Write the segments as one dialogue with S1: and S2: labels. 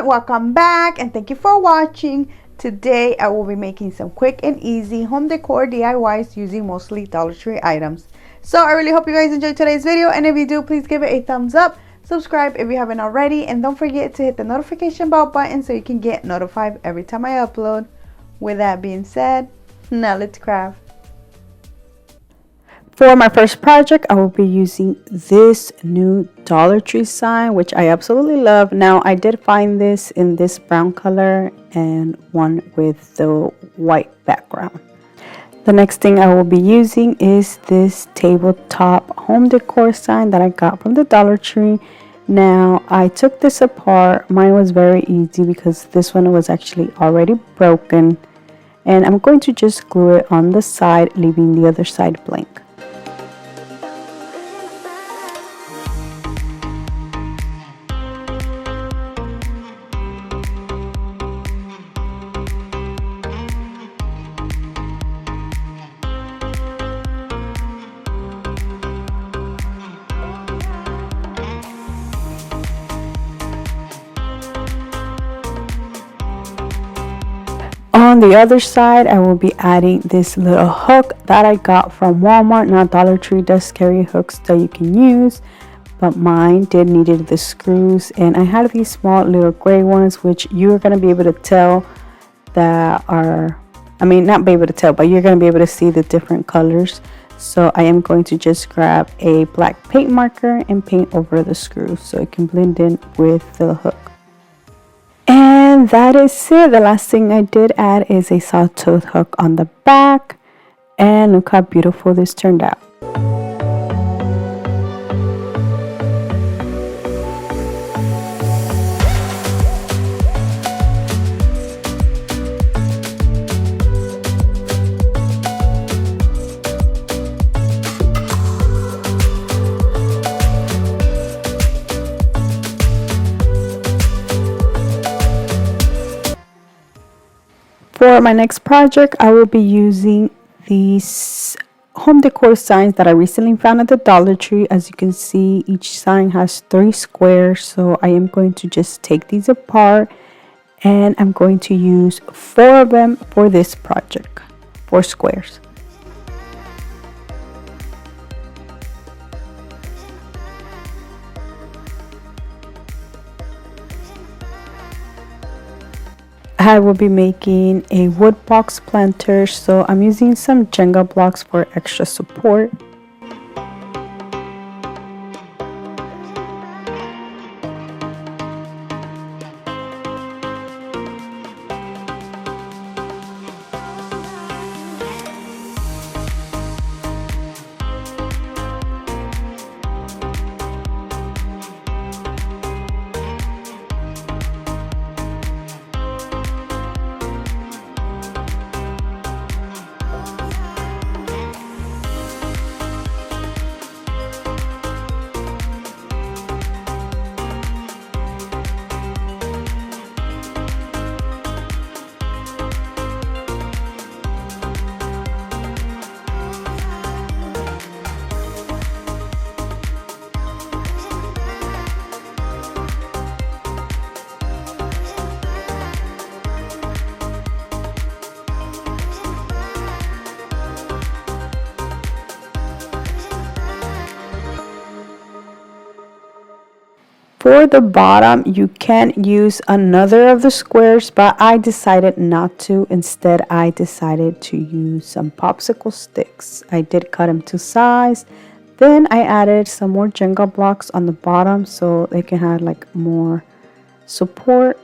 S1: everyone, welcome back and thank you for watching. Today I will be making some quick and easy home decor DIYs using mostly Dollar Tree items. So I really hope you guys enjoyed today's video, and if you do, please give it a thumbs up, subscribe if you haven't already, and don't forget to hit the notification bell button so you can get notified every time I upload. With that being said, now let's craft. For my first project, I will be using this new Dollar Tree sign, which I absolutely love. Now, I did find this in this brown color and one with the white background. The next thing I will be using is this tabletop home decor sign that I got from the Dollar Tree. Now, I took this apart. Mine was very easy because this one was actually already broken. And I'm going to just glue it on the side, leaving the other side blank. On the other side, I will be adding this little hook that I got from Walmart. Now, Dollar Tree does carry hooks that you can use, but mine did needed the screws, and I had these small little gray ones, which you're going to be able to tell that are, not be able to tell, but you're going to be able to see the different colors. So I am going to just grab a black paint marker and paint over the screws so it can blend in with the hook. And that is it. The last thing I did add is a sawtooth hook on the back, and look how beautiful this turned out. For my next project, I will be using these home decor signs that I recently found at the Dollar Tree. As you can see, each sign has 3 squares, so I am going to just take these apart, and I'm going to use 4 of them for this project, 4 squares. I will be making a wood box planter, so I'm using some Jenga blocks for extra support. For the bottom, you can use another of the squares, but I decided not to. Instead, I decided to use some popsicle sticks. I did cut them to size. Then I added some more Jenga blocks on the bottom so they can have like more support.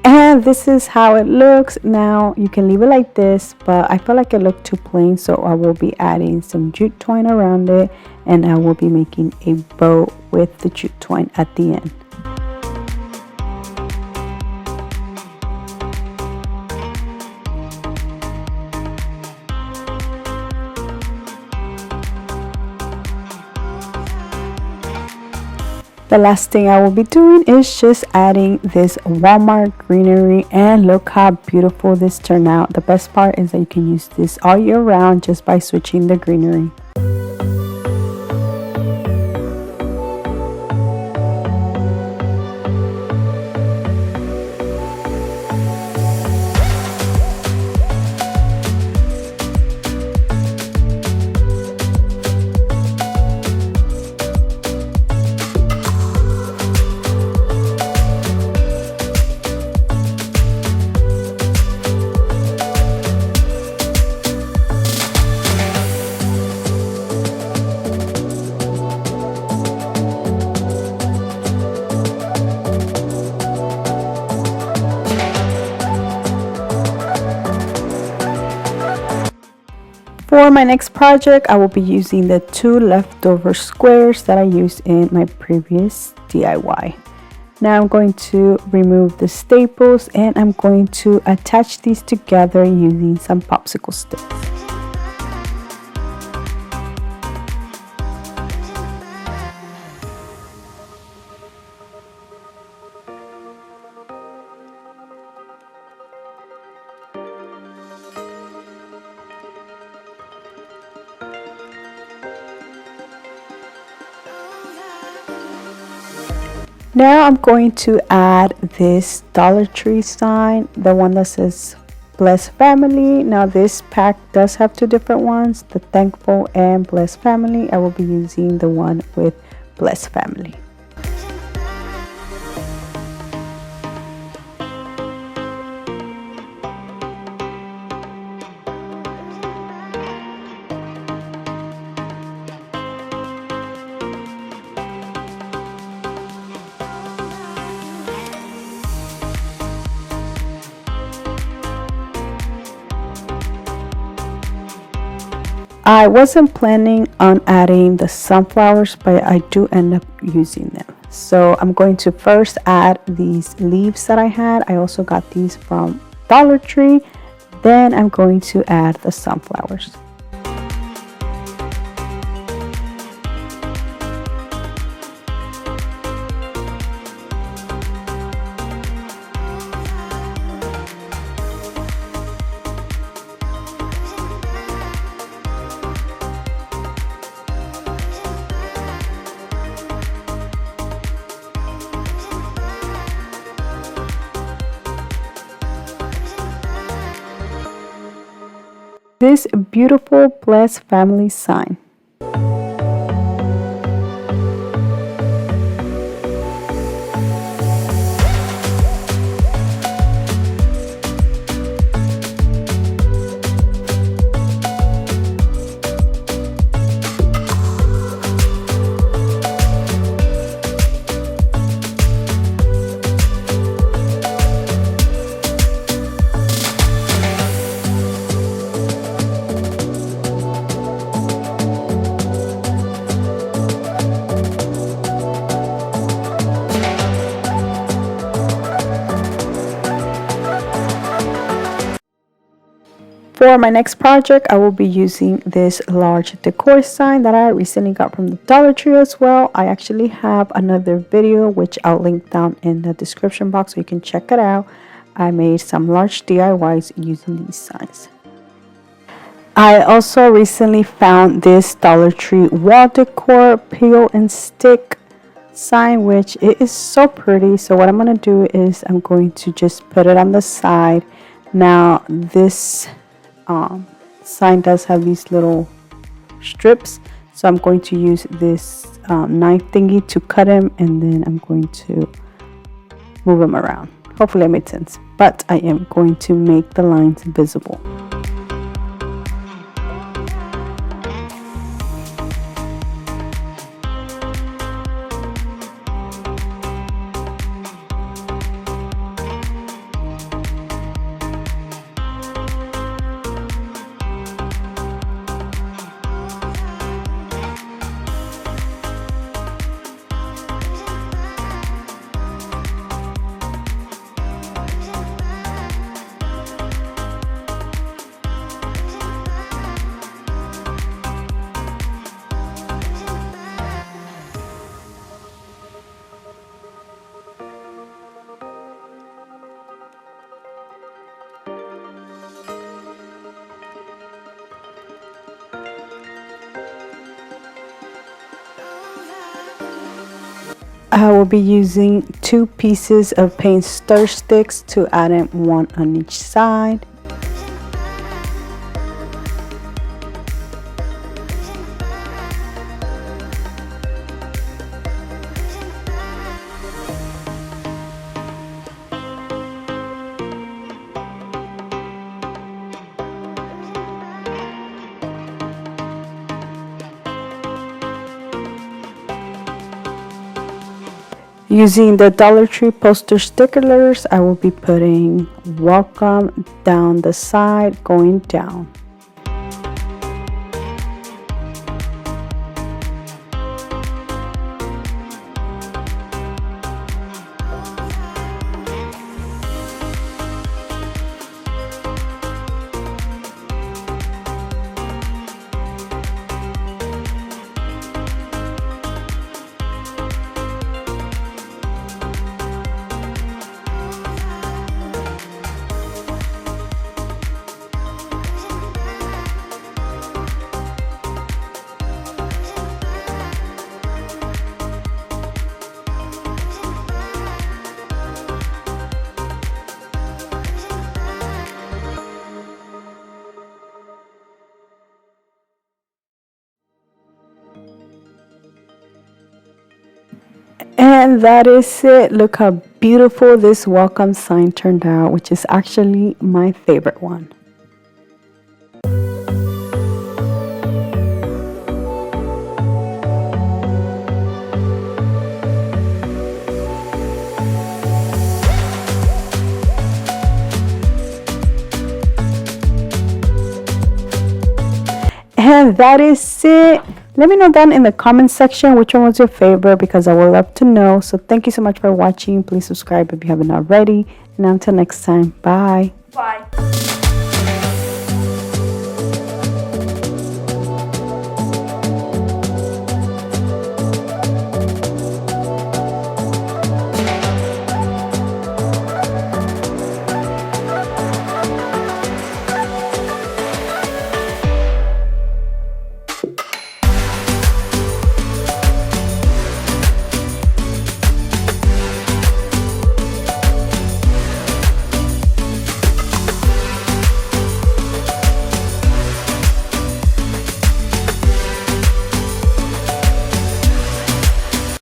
S1: And this is how it looks. Now you can leave it like this, but I feel like it looked too plain, so I will be adding some jute twine around it, and I will be making a bow with the jute twine at the end. The last thing I will be doing is just adding this Walmart greenery, and look how beautiful this turned out. The best part is that you can use this all year round just by switching the greenery. For my next project, I will be using the 2 leftover squares that I used in my previous DIY. Now I'm going to remove the staples, and I'm going to attach these together using some popsicle sticks. Now I'm going to add this Dollar Tree sign, the one that says Blessed Family. Now this pack does have 2 different ones, the Thankful and Blessed Family. I will be using the one with Blessed Family. I wasn't planning on adding the sunflowers, but I do end up using them. So I'm going to first add these leaves that I had. I also got these from Dollar Tree. Then I'm going to add the sunflowers. This beautiful Blessed Family sign. For my next project, I will be using this large decor sign that I recently got from the Dollar Tree as well. I actually have another video which I'll link down in the description box so you can check it out. I made some large DIYs using these signs. I also recently found this Dollar Tree wall decor peel and stick sign, which it is so pretty. So what I'm going to do is I'm going to just put it on the side. Now this sign does have these little strips, so I'm going to use this knife thingy to cut them, and then I'm going to move them around. Hopefully it made sense, but I am going to make the lines visible. I will be using 2 pieces of paint stir sticks to add in one on each side. Using the Dollar Tree poster stickers, I will be putting welcome down the side, going down. And that is it. Look how beautiful this welcome sign turned out, which is actually my favorite one. And that is it. Let me know down in the comment section which one was your favorite, because I would love to know. So thank you so much for watching. Please subscribe if you haven't already. And until next time, bye.
S2: Bye.